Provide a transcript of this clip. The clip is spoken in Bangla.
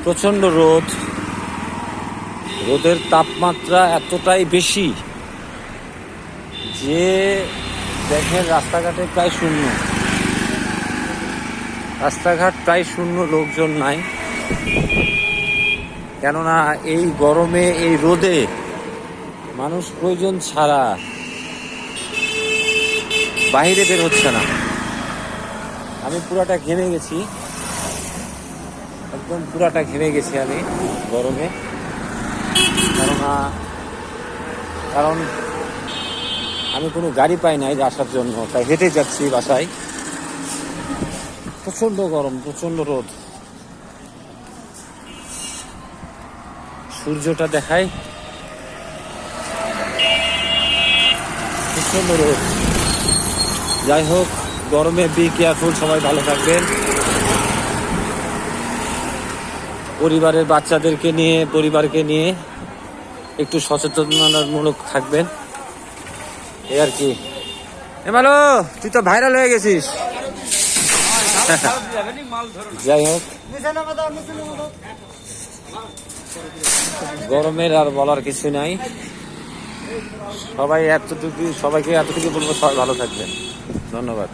প্রচন্ড রোদ, রোদের তাপমাত্রা এতটাই বেশি যে দেখেন রাস্তাঘাটে প্রায় শূন্য, রাস্তাঘাট প্রায় শূন্য, লোকজন নাই। কেননা এই গরমে এই রোদে মানুষ প্রয়োজন ছাড়া বাইরে বের হচ্ছে না। আমি পুরাটা ঘেমে গেছি, একদম পুরাটা ঘেমে গেছি আমি গরমে। কারণ আমি কোনো গাড়ি পাই নাই আসার জন্য, তাই হেঁটে যাচ্ছি বাসায়। প্রচন্ড গরম, প্রচন্ড রোদ। সূর্যটা দেখায়, প্রচন্ড রোদ। যাই হোক, গরমে বি কেয়ারফুল, সবাই ভালো থাকবেন। পরিবারের বাচ্চাদেরকে নিয়ে, পরিবারকে নিয়ে একটু সচেতনতামূলক থাকবেন, এই আর কি। এমালো, তুই তো ভাইরাল হয়ে গেছিস। যাই হোক, গরমের আর বলার কিছু নাই। সবাইকে এতটুকু বলবো, সবাই ভালো থাকবেন। ধন্যবাদ।